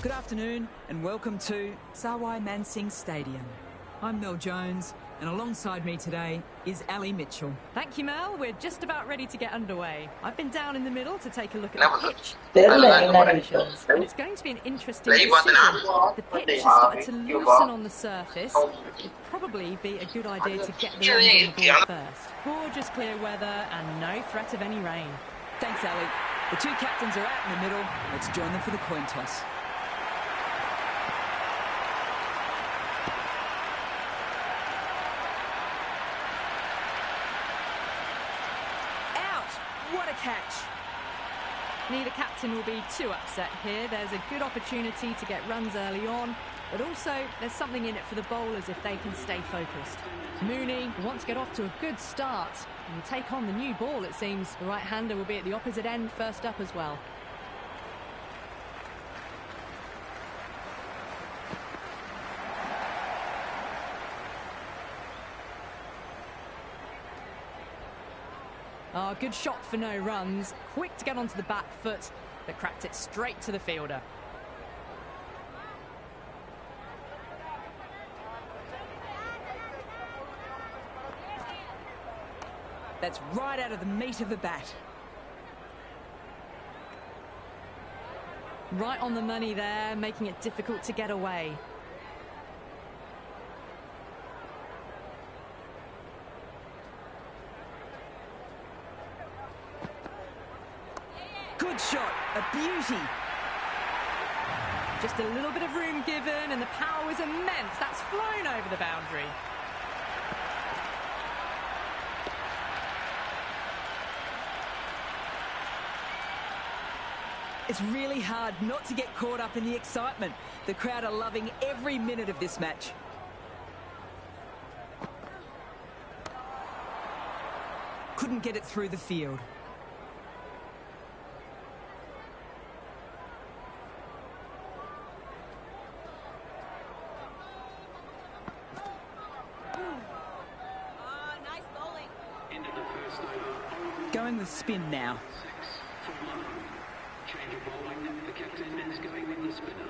Good afternoon and welcome to Sawai Mansingh Stadium. I'm Mel Jones and alongside me today is Ali Mitchell. Thank you, Mel. We're just about ready to get underway. I've been down in the middle to take a look at the pitch. And it's going to be an interesting decision. The pitch has started to loosen on the surface. It'd probably be a good idea to get the runs on the ball first. Gorgeous clear weather and no threat of any rain. Thanks, Ali. The two captains are out in the middle. Let's join them for the coin toss. What a catch. Neither captain will be too upset here. There's a good opportunity to get runs early on, but also there's something in it for the bowlers if they can stay focused. Mooney wants to get off to a good start and take on the new ball, it seems. The right-hander will be at the opposite end first up as well. Oh, good shot for no runs. Quick to get onto the back foot, but cracked it straight to the fielder. That's right out of the meat of the bat. Right on the money there, making it difficult to get away. Good shot, a beauty. Just a little bit of room given and the power was immense. That's flown over the boundary. It's really hard not to get caught up in the excitement. The crowd are loving every minute of this match. Couldn't get it through the field. Going with spin now. Change of bowling. The captain is going with the spinner.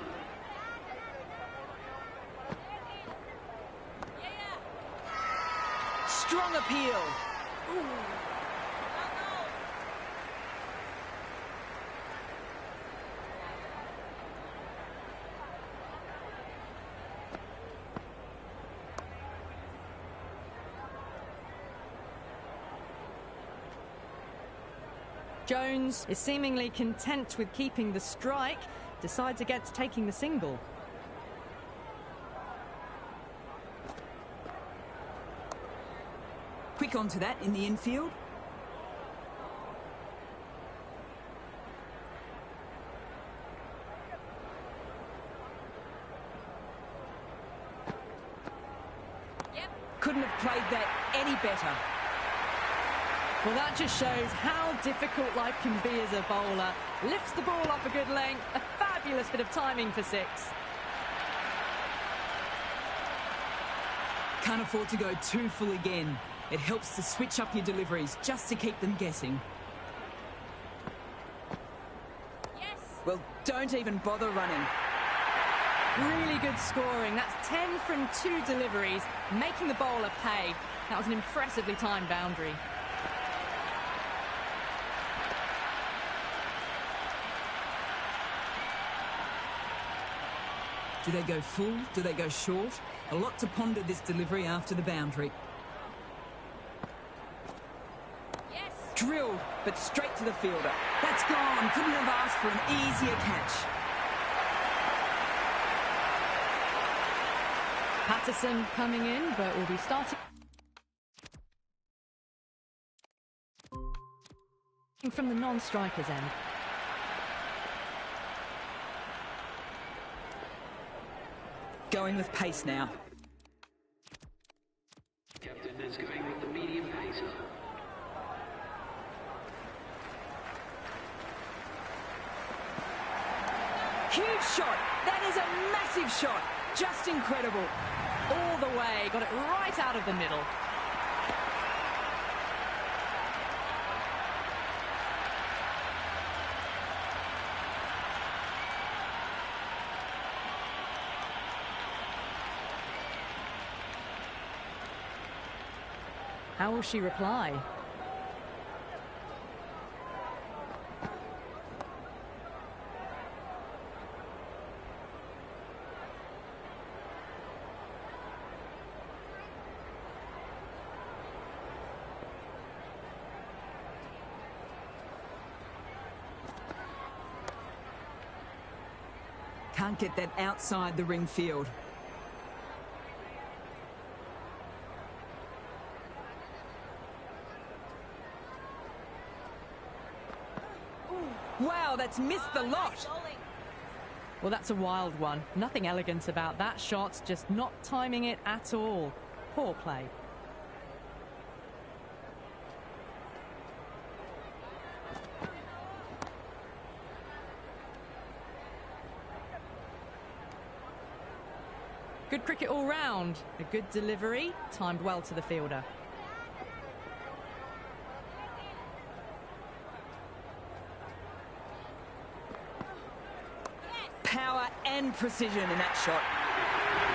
Strong appeal. Jones is seemingly content with keeping the strike, decides against taking the single. Quick onto that in the infield. Couldn't have played that any better. Well, that just shows how difficult life can be as a bowler. Lifts the ball off a good length. A fabulous bit of timing for six. Can't afford to go too full again. It helps to switch up your deliveries just to keep them guessing. Yes. Well, don't even bother running. Really good scoring. That's 10 from 2 deliveries, making the bowler pay. That was an impressively timed boundary. Do they go full? Do they go short? A lot to ponder this delivery after the boundary. Yes. Drilled, but straight to the fielder. That's gone. Couldn't have asked for an easier catch. Patterson coming in, but will be starting from the non-striker's end. Going with pace now. Captain is going with the medium pacer. Huge shot. That is a massive shot. Just incredible. All the way, got it right out of the middle. How will she reply? Can't get that outside the ring field. Wow, that's missed the lot. Well, that's a wild one. Nothing elegant about that shot, just not timing it at all. Poor play. Good cricket all round. A good delivery, timed well to the fielder. Power and precision in that shot.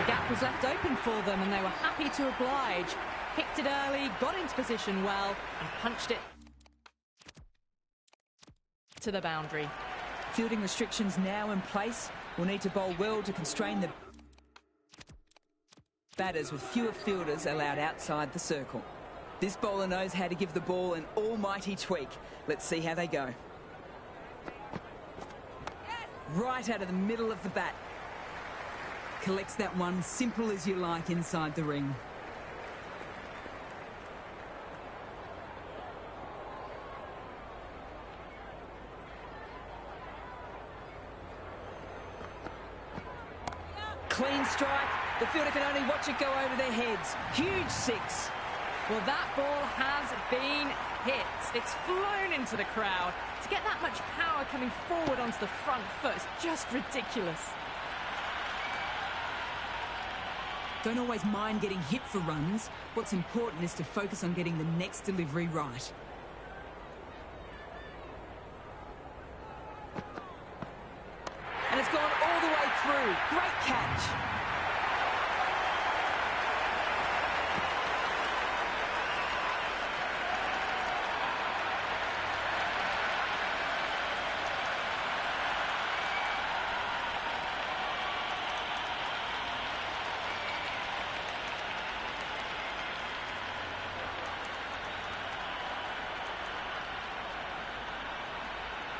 The gap was left open for them and they were happy to oblige. Picked it early, got into position well and punched it to the boundary. Fielding restrictions now in place. We'll need to bowl well to constrain the batters with fewer fielders allowed outside the circle. This bowler knows how to give the ball an almighty tweak. Let's see how they go. Right out of the middle of the bat. Collects that one, simple as you like, inside the ring. Clean strike. The fielder can only watch it go over their heads. Huge six. Well, that ball has been hit. It's flown into the crowd. To get that much power coming forward onto the front foot is just ridiculous. Don't always mind getting hit for runs. What's important is to focus on getting the next delivery right. And it's gone all the way through. Great catch.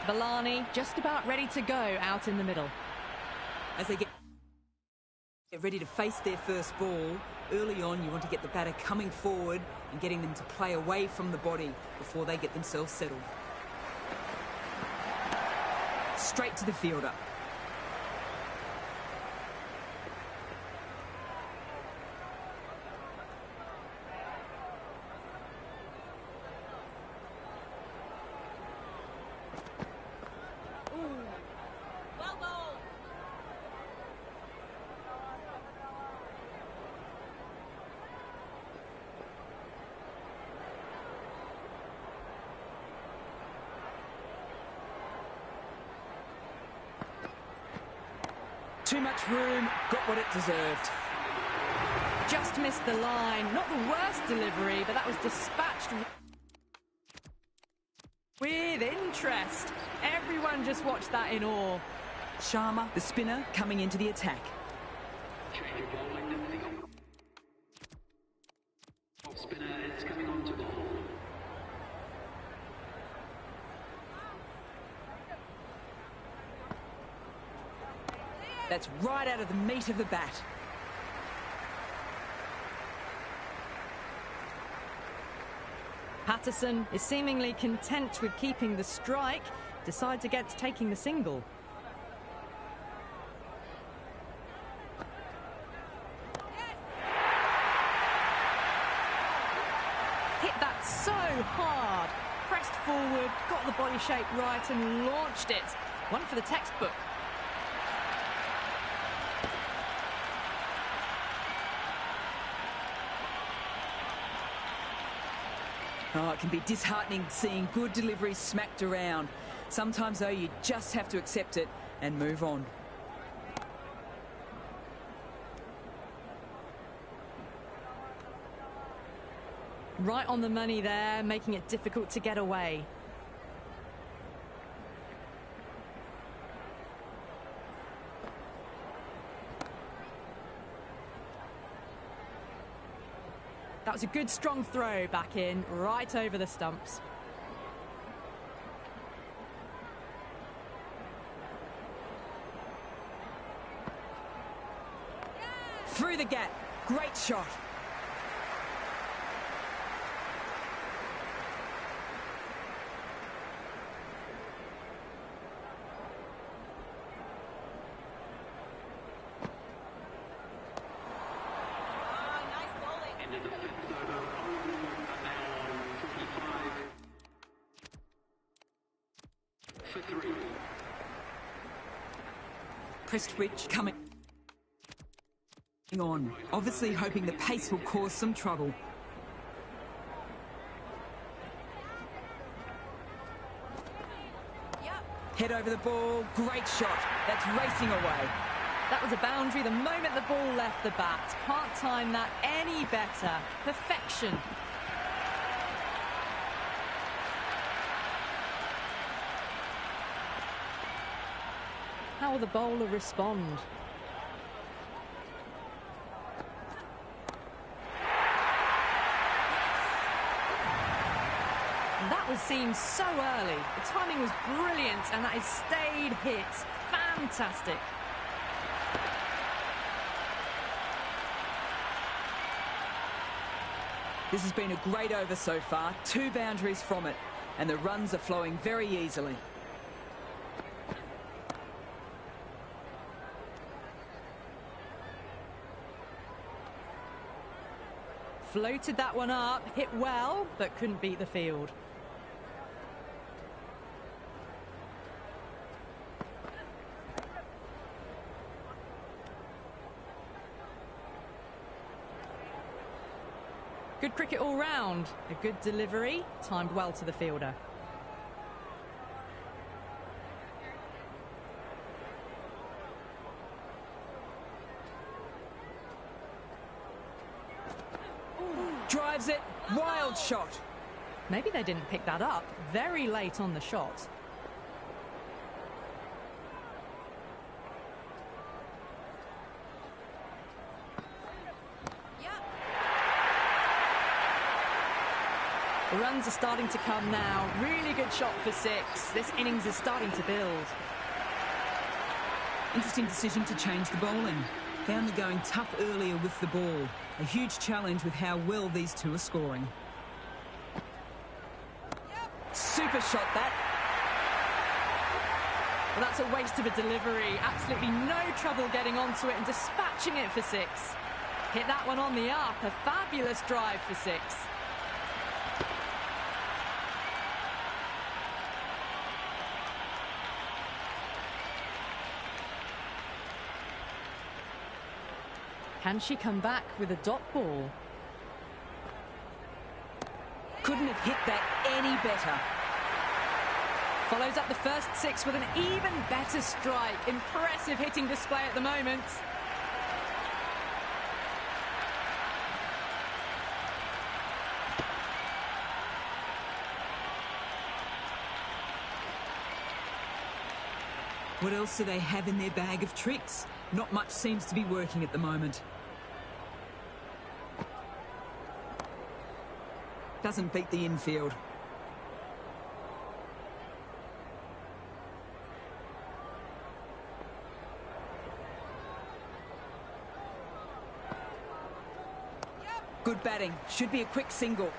Villani just about ready to go out in the middle. As they get ready to face their first ball, early on you want to get the batter coming forward and getting them to play away from the body before they get themselves settled. Straight to the fielder. Too much room, got what it deserved. Just missed the line. Not the worst delivery, but that was dispatched with interest. Everyone just watched that in awe. Sharma, the spinner, coming into the attack. Change of bowling. Off spinner is coming on to bowl. That's right out of the meat of the bat. Patterson is seemingly content with keeping the strike, decides against taking the single. Hit that so hard, pressed forward, got the body shape right and launched it. One for the textbook. Oh, it can be disheartening seeing good deliveries smacked around. Sometimes, though, you just have to accept it and move on. Right on the money there, making it difficult to get away. That was a good strong throw back in, right over the stumps. Through the gap. Great shot. End of the fifth over. Oval are now on 45 for 3. Prestwich coming on, obviously hoping the pace will cause some trouble. Head over the ball, great shot. That's racing away. That was a boundary the moment the ball left the bat. Can't time that any better. Perfection. How will the bowler respond? That was seen so early. The timing was brilliant and that is stayed hit. Fantastic. This has been a great over so far. 2 boundaries from it, and the runs are flowing very easily. Floated that one up, hit well, but couldn't beat the field. Good cricket all round. A good delivery, timed well to the fielder. Drives it, wild shot. Maybe they didn't pick that up. Very late on the shot. The runs are starting to come now. Really good shot for 6. This innings is starting to build. Interesting decision to change the bowling. Found the going tough earlier with the ball. A huge challenge with how well these two are scoring. Super shot that. Well, that's a waste of a delivery. Absolutely no trouble getting onto it and dispatching it for 6. Hit that one on the up. A fabulous drive for 6. Can she come back with a dot ball? Couldn't have hit that any better. Follows up the first 6 with an even better strike. Impressive hitting display at the moment. What else do they have in their bag of tricks? Not much seems to be working at the moment. Doesn't beat the infield. Good batting. Should be a quick single.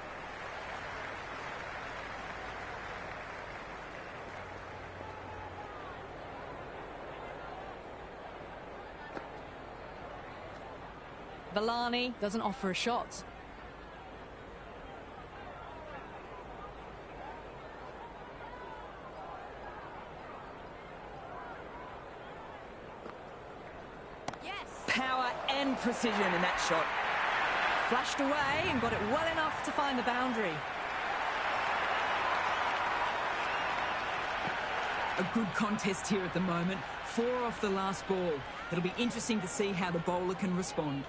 Villani doesn't offer a shot. Yes. Power and precision in that shot. Flashed away and got it well enough to find the boundary. A good contest here at the moment. 4 off the last ball. It'll be interesting to see how the bowler can respond.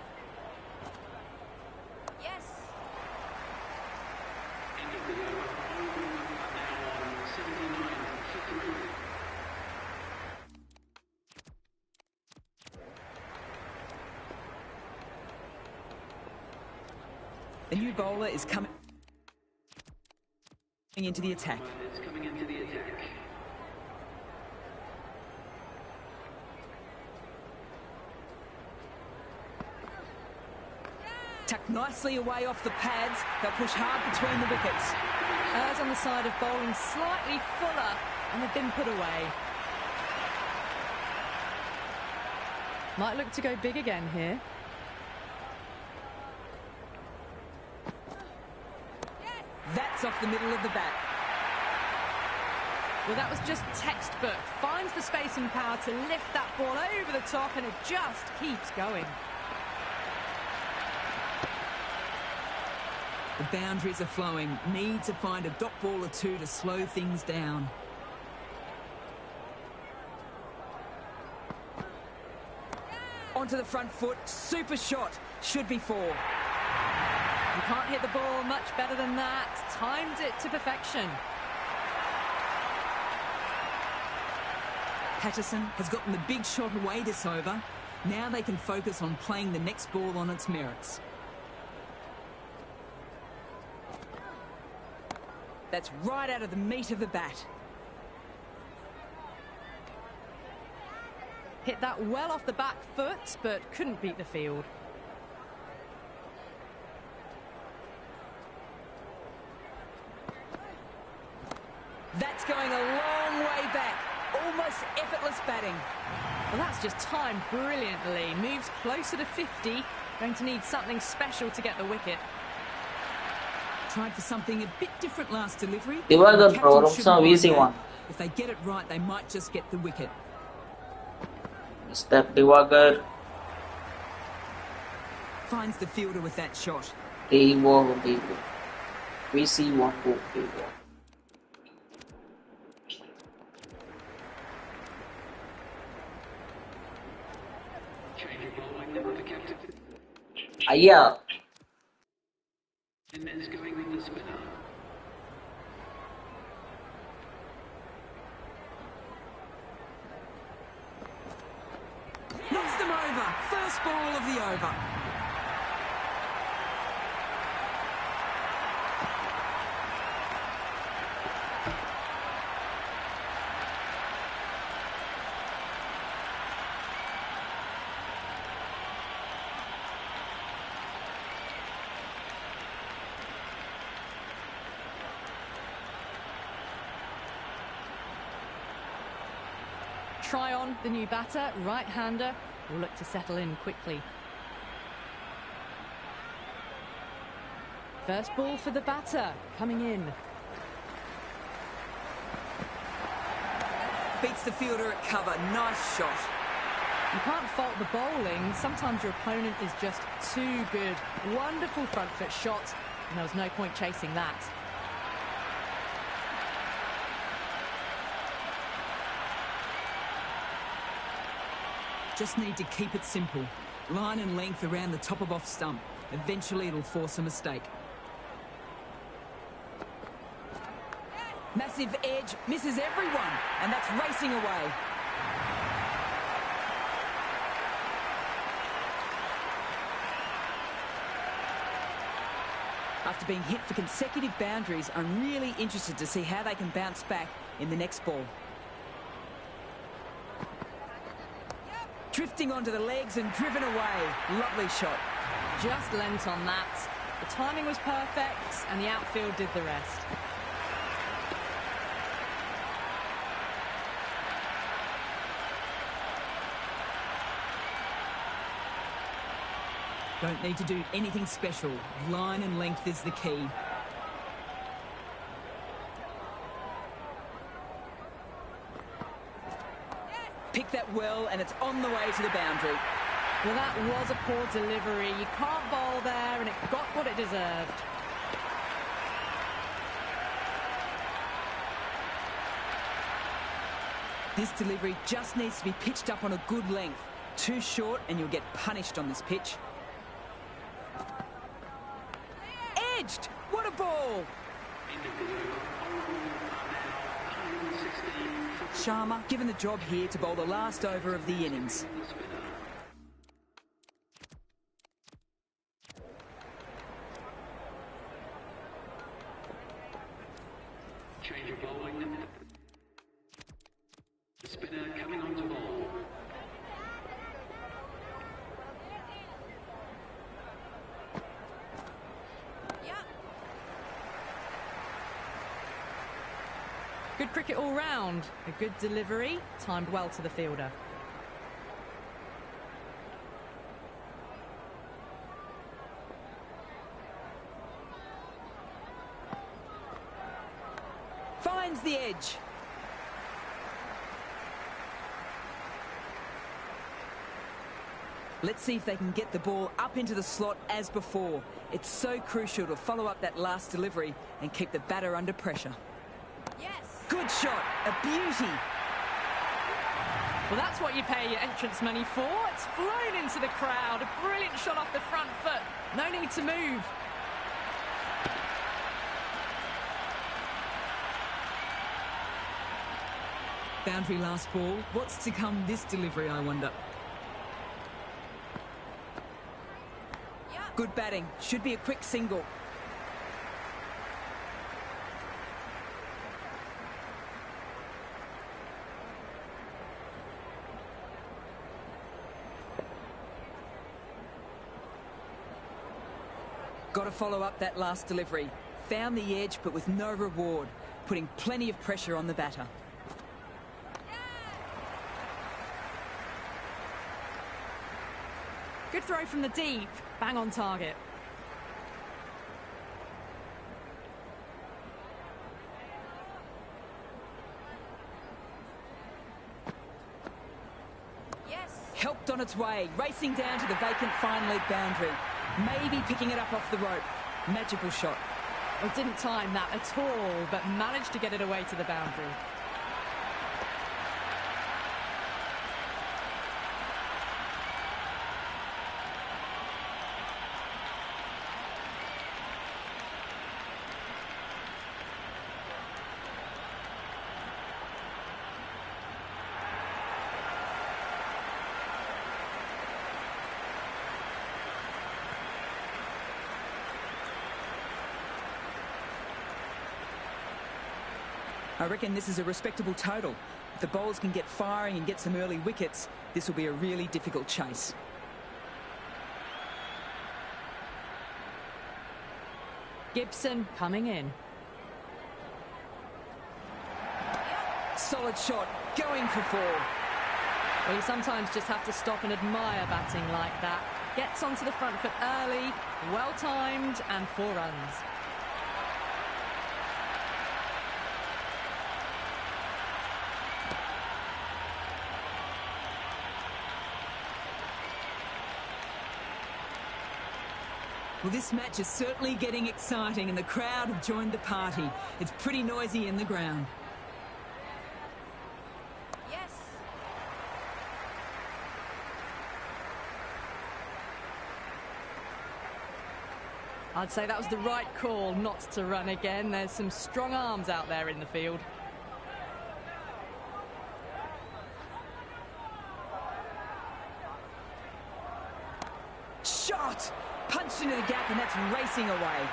The new bowler is coming into the attack. Tucked nicely away off the pads. They'll push hard between the wickets. Errs on the side of bowling slightly fuller, and they've been put away. Might look to go big again here. That's off the middle of the bat. Well, that was just textbook. Finds the space and power to lift that ball over the top, and it just keeps going. The boundaries are flowing. Need to find a dot ball or two to slow things down. Onto the front foot. Super shot. Should be four. You can't hit the ball much better than that. Timed it to perfection. Patterson has gotten the big shot away this over. Now they can focus on playing the next ball on its merits. That's right out of the meat of the bat. Hit that well off the back foot, but couldn't beat the field. That's going a long way back. Almost effortless batting. Well, that's just timed brilliantly. Moves closer to 50. Going to need something special to get the wicket. Tried for something a bit different last delivery. Divagar bro, easy one. If they get it right, they might just get the wicket. Step Divagar. Finds the fielder with that shot. We see one go. Ayya. And it's going with the spinner. Knocks them over. First ball of the over. Try on the new batter, right-hander, will look to settle in quickly. First ball for the batter, coming in. Beats the fielder at cover. Nice shot. You can't fault the bowling. Sometimes your opponent is just too good. Wonderful front foot shot, and there was no point chasing that. Just need to keep it simple. Line and length around the top of off stump. Eventually it'll force a mistake. Massive edge, misses everyone, and that's racing away. After being hit for consecutive boundaries, I'm really interested to see how they can bounce back in the next ball. Drifting onto the legs and driven away. Lovely shot. Just lent on that. The timing was perfect, and the outfield did the rest. Don't need to do anything special. Line and length is the key. Pick that well, and it's on the way to the boundary. Well, that was a poor delivery. You can't bowl there, and it got what it deserved. This delivery just needs to be pitched up on a good length. Too short, and you'll get punished on this pitch. Edged! What a ball! Sharma given the job here to bowl the last over of the innings. Change of bowling. Spinner coming onto ball. Good cricket all round. A good delivery, timed well to the fielder. Finds the edge. Let's see if they can get the ball up into the slot as before. It's so crucial to follow up that last delivery and keep the batter under pressure. Good shot, a beauty. Well, that's what you pay your entrance money for. It's flown into the crowd. A brilliant shot off the front foot. No need to move. Boundary last ball. What's to come this delivery, I wonder? Good batting. Should be a quick single. Got to follow up that last delivery. Found the edge, but with no reward, putting plenty of pressure on the batter. Good throw from the deep. Bang on target. Helped on its way, racing down to the vacant fine leg boundary. Maybe picking it up off the rope. Magical shot. Well, didn't time that at all, but managed to get it away to the boundary. I reckon this is a respectable total. If the bowlers can get firing and get some early wickets, this will be a really difficult chase. Gibson coming in. Solid shot, going for four. Well, you sometimes just have to stop and admire batting like that. Gets onto the front foot early, well timed, and 4 runs. Well, this match is certainly getting exciting and the crowd have joined the party. It's pretty noisy in the ground. I'd say that was the right call not to run again. There's some strong arms out there in the field. Shot! Punched into the gap and that's racing away.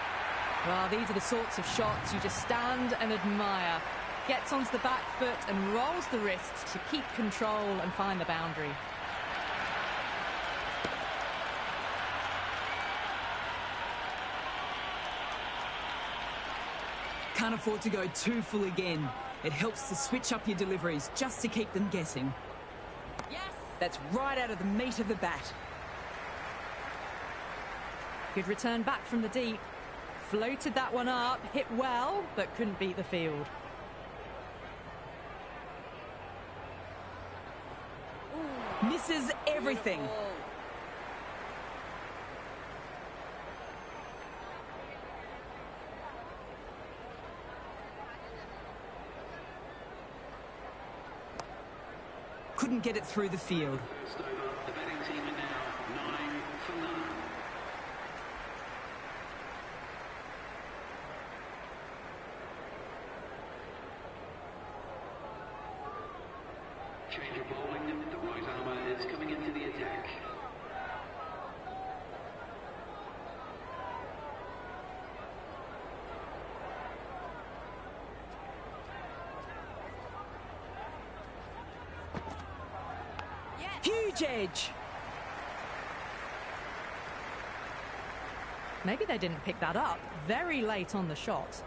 Well, these are the sorts of shots you just stand and admire. Gets onto the back foot and rolls the wrists to keep control and find the boundary. Can't afford to go too full again. It helps to switch up your deliveries just to keep them guessing. That's right out of the meat of the bat. Good return back from the deep. Floated that one up, hit well, but couldn't beat the field. Misses everything. Couldn't get it through the field. First over, the betting team are now 9 for 9. Change of bowling, the white armour is coming into the attack. Huge edge. Maybe they didn't pick that up very late on the shot.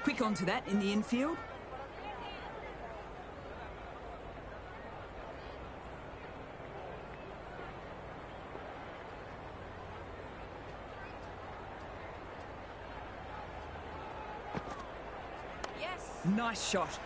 Quick onto that in the infield. Nice shot.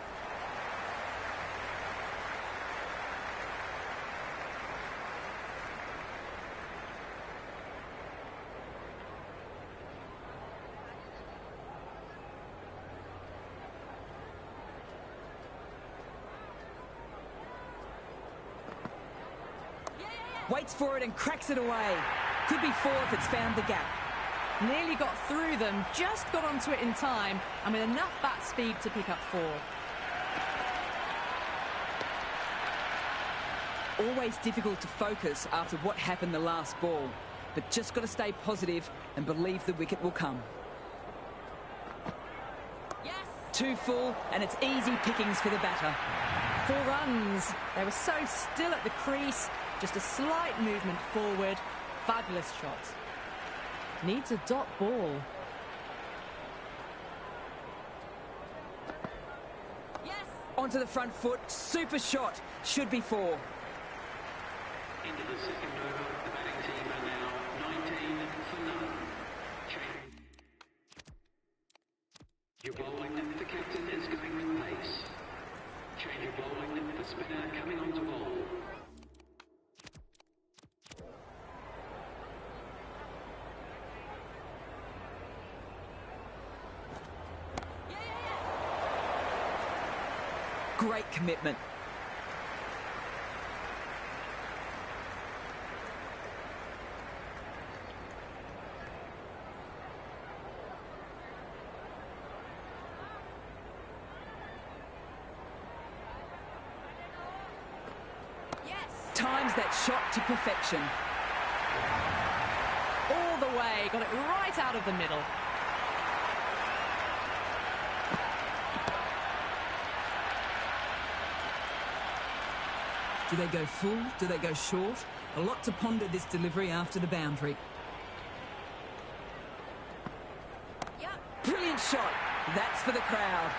Waits for it and cracks it away. Could be 4 if it's found the gap. Nearly got through them, just got onto it in time, and with enough bat speed to pick up 4. Always difficult to focus after what happened the last ball, but just got to stay positive and believe the wicket will come. Yes. 2 full, and it's easy pickings for the batter. 4 runs. They were so still at the crease, just a slight movement forward. Fabulous shot. Needs a dot ball. Yes. Onto the front foot, super shot. Should be 4. Into the second over, the batting team are now 19 for none. You're bowling, the captain is going with pace. Change of bowling, the spinner coming on to bowl. Great commitment. Yes. Times that shot to perfection. All the way, got it right out of the middle. Do they go full? Do they go short? A lot to ponder this delivery after the boundary. Yep. Brilliant shot. That's for the crowd.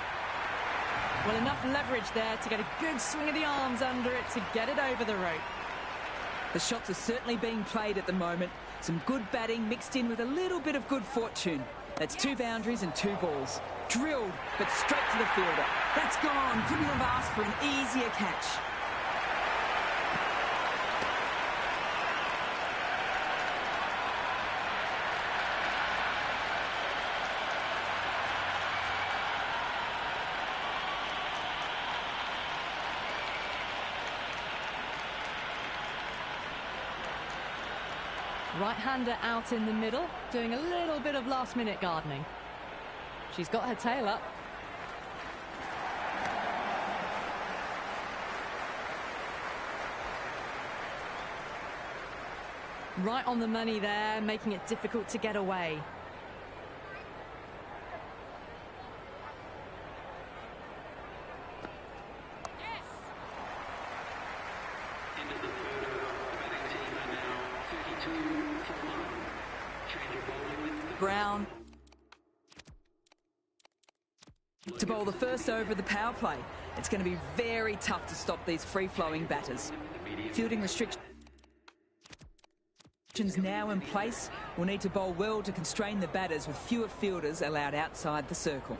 Well, enough leverage there to get a good swing of the arms under it to get it over the rope. The shots are certainly being played at the moment. Some good batting mixed in with a little bit of good fortune. That's 2 boundaries and 2 balls. Drilled, but straight to the fielder. That's gone. Couldn't have asked for an easier catch. Right-hander out in the middle, doing a little bit of last-minute gardening. She's got her tail up. Right on the money there, making it difficult to get away. Brown to bowl the first over of the power play. It's going to be very tough to stop these free-flowing batters. Fielding restrictions now in place. Will need to bowl well to constrain the batters with fewer fielders allowed outside the circle.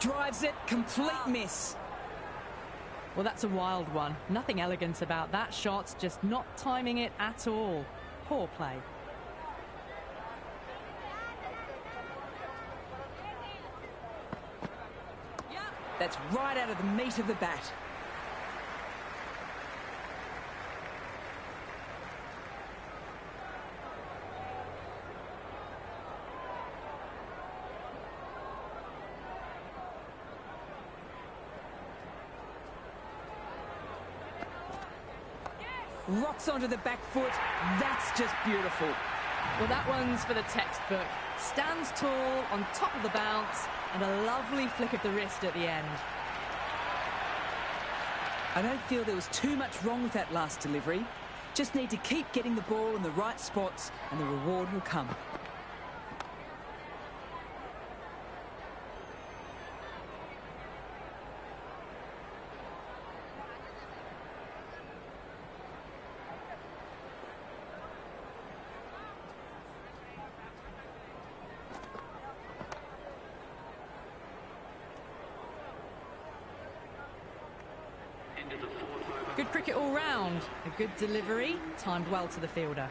Drives it, complete miss. Well, that's a wild one. Nothing elegant about that shot, just not timing it at all. Poor play. That's right out of the meat of the bat. Rocks onto the back foot. That's just beautiful. Well, that one's for the textbook. Stands tall on top of the bounce and a lovely flick of the wrist at the end. I don't feel there was too much wrong with that last delivery. Just need to keep getting the ball in the right spots and the reward will come. Good cricket all round. A good delivery, timed well to the fielder.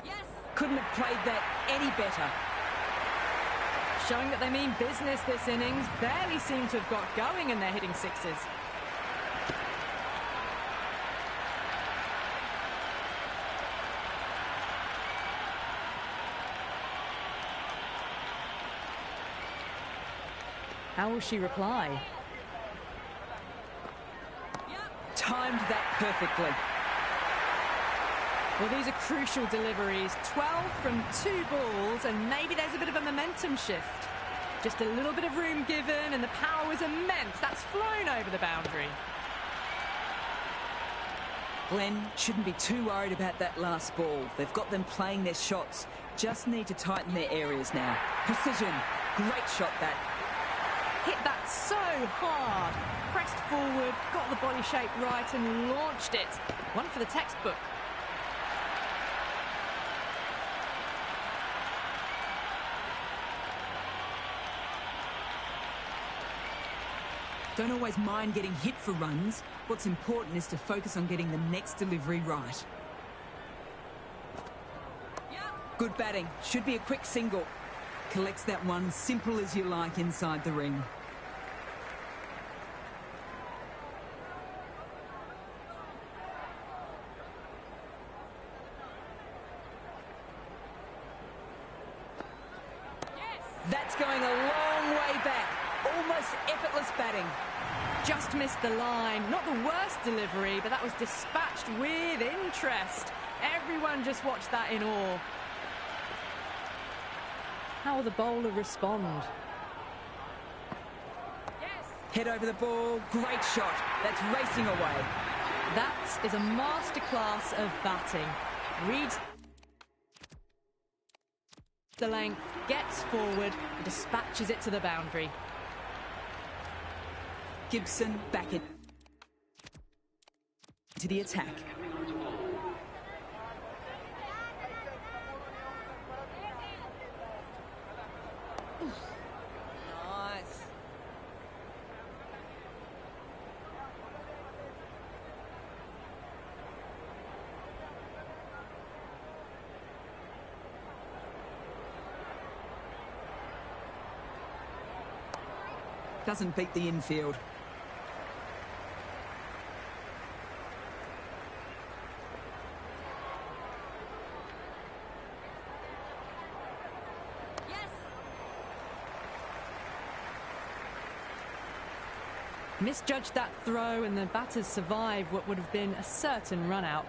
Yes. Couldn't have played that any better. Showing that they mean business this innings. Barely seem to have got going and they're hitting sixes. How will she reply? Timed that perfectly. Well, these are crucial deliveries. 12 from 2 balls, and maybe there's a bit of a momentum shift. Just a little bit of room given, and the power was immense. That's flown over the boundary. Glenn shouldn't be too worried about that last ball. They've got them playing their shots. Just need to tighten their areas now. Precision. Great shot, that. Hit that so hard. Pressed forward, got the body shape right and launched it. One for the textbook. Don't always mind getting hit for runs. What's important is to focus on getting the next delivery right. Good batting. Should be a quick single. Collects that one, simple as you like, inside the ring. That's going a long way back. Almost effortless batting. Just missed the line. Not the worst delivery, but that was dispatched with interest. Everyone just watched that in awe. How will the bowler respond? Head over the ball. Great shot. That's racing away. That is a masterclass of batting. Reads the length, gets forward, and dispatches it to the boundary. Gibson back it to the attack. Nice. Doesn't beat the infield. Misjudged that throw and the batters survived what would have been a certain run out.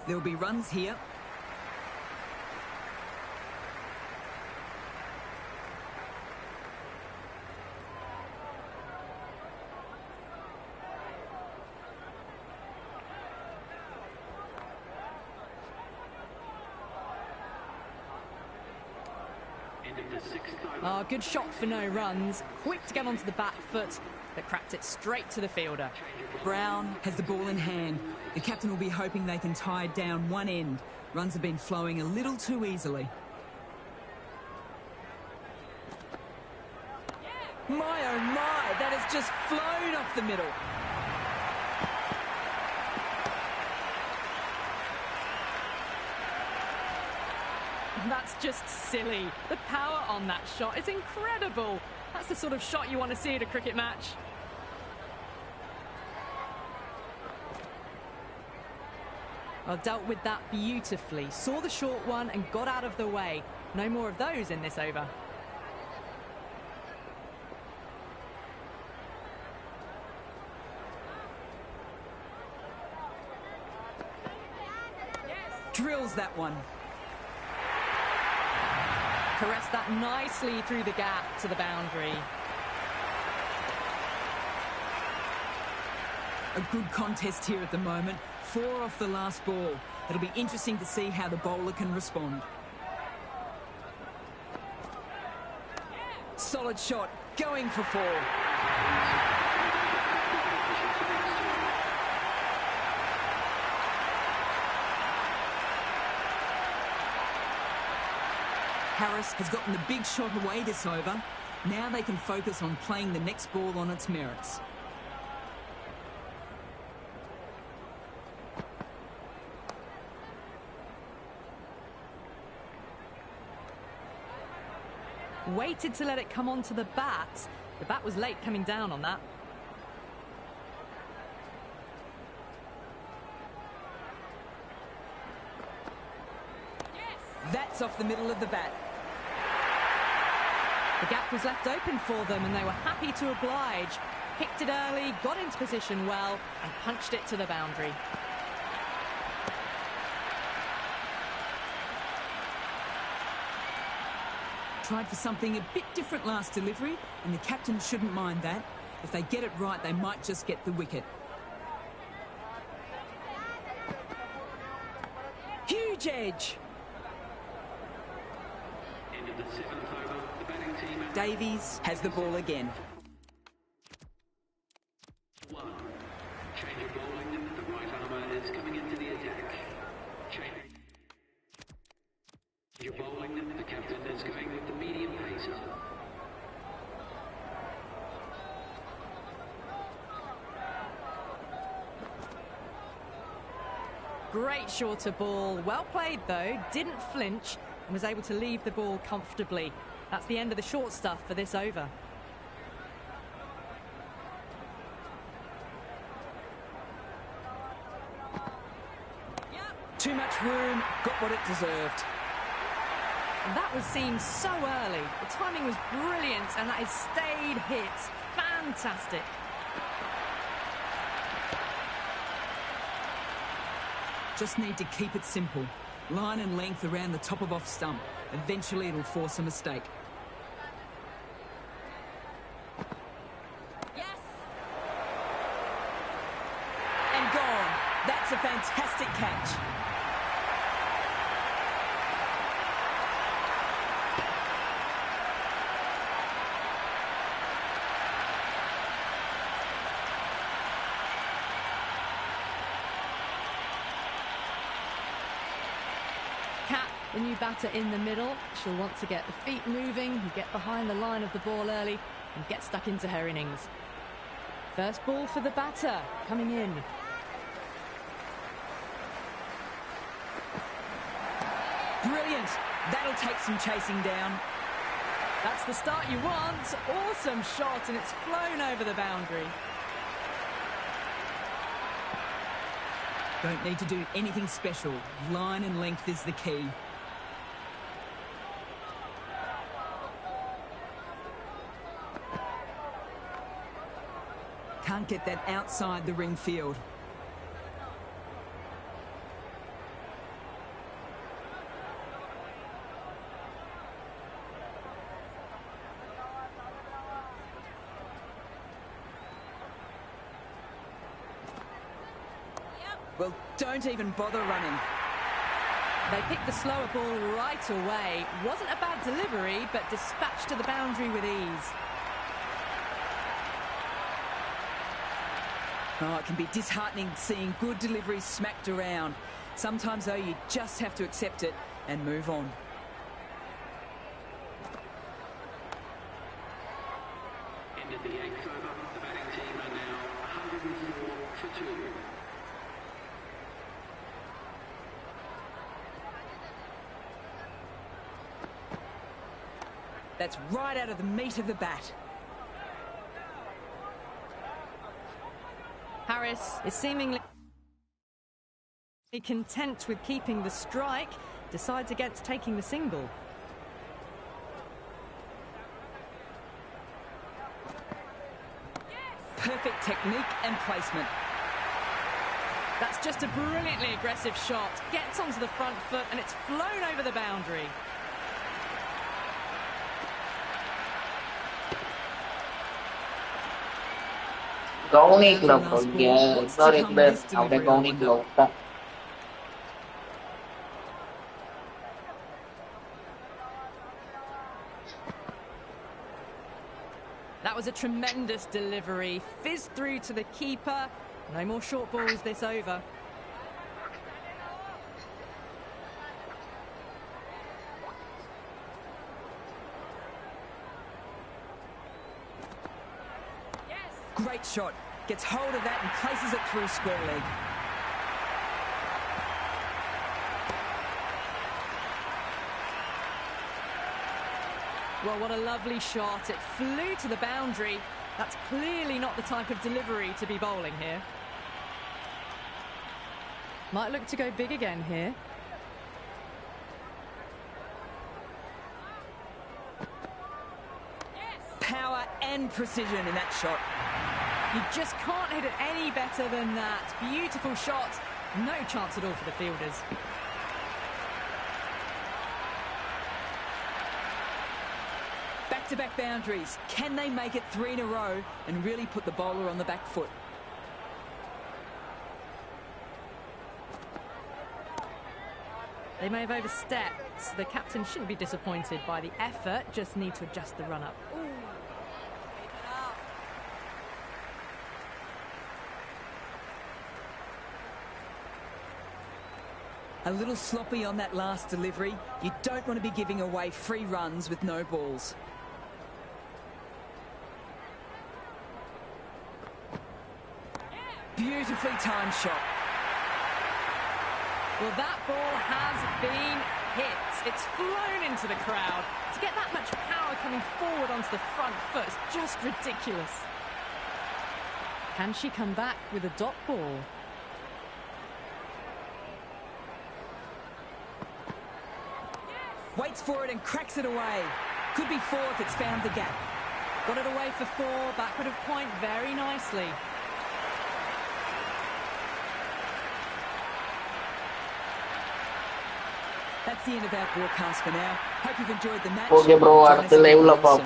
There'll be runs here. Oh, good shot for no runs. Quick to get onto the back foot, but cracked it straight to the fielder. Brown has the ball in hand. The captain will be hoping they can tie it down one end. Runs have been flowing a little too easily. My oh my, that has just flown off the middle. That's just silly. The power on that shot is incredible. That's the sort of shot you want to see at a cricket match. Well, dealt with that beautifully. Saw the short one and got out of the way. No more of those in this over. Drills that one. Caressed that nicely through the gap to the boundary. A good contest here at the moment. 4 off the last ball. It'll be interesting to see how the bowler can respond. Solid shot, going for 4. Harris has gotten the big shot away this over. Now they can focus on playing the next ball on its merits. Waited to let it come onto the bat. The bat was late coming down on that. That's off the middle of the bat. The gap was left open for them and they were happy to oblige. Picked it early, got into position well and punched it to the boundary. Tried for something a bit different last delivery, and the captain shouldn't mind that. If they get it right, they might just get the wicket. Huge edge. End of the 7th over. The batting team. Davies has the ball again. 1. Change of bowling. The right armour is coming into the attack. Change of bowling. The captain is going with the medium pacer. Great shorter ball. Well played though. Didn't flinch and was able to leave the ball comfortably. That's the end of the short stuff for this over. Too much room, got what it deserved. And that was seen so early. The timing was brilliant and that has stayed hit. Fantastic. Just need to keep it simple. Line and length around the top of off stump. Eventually it'll force a mistake. Yes. And gone. That's a fantastic catch. The new batter in the middle. She'll want to get the feet moving and get behind the line of the ball early and get stuck into her innings. First ball for the batter coming in. Brilliant. That'll take some chasing down. That's the start you want. Awesome shot and it's flown over the boundary. Don't need to do anything special. Line and length is the key. Can't get that outside the ring field. Well, don't even bother running. They picked the slower ball right away. Wasn't a bad delivery, but dispatched to the boundary with ease. Oh, it can be disheartening seeing good deliveries smacked around. Sometimes, though, you just have to accept it and move on. End of the 8th over. The batting team are now 104 for 2. That's right out of the meat of the bat. Harris is seemingly content with keeping the strike, decides against taking the single. Perfect technique and placement. That's just a brilliantly aggressive shot. Gets onto the front foot and it's flown over the boundary. Gowning club rồi kìa, nó đi bên nào đây gowning club đó. That was a tremendous delivery. Fizzed through to the keeper. No more short balls this over. Great shot. Gets hold of that and places it through square leg. Well, what a lovely shot. It flew to the boundary. That's clearly not the type of delivery to be bowling here. Might look to go big again here. Power and precision in that shot. You just can't hit it any better than that. Beautiful shot. No chance at all for the fielders. Back-to-back boundaries. Can they make it 3 in a row and really put the bowler on the back foot? They may have overstepped. The captain shouldn't be disappointed by the effort, just need to adjust the run-up. A little sloppy on that last delivery. You don't want to be giving away free runs with no balls. Beautifully timed shot. Well, that ball has been hit. It's flown into the crowd. To get that much power coming forward onto the front foot is just ridiculous. Can she come back with a dot ball? Waits for it and cracks it away. Could be 4 if it's found the gap. Got it away for 4, backward of point very nicely. That's the end of our broadcast for now. Hope you've enjoyed the match. Okay bro, Join us അടുത്ത again ലൈവിൽ soon. അപ്പം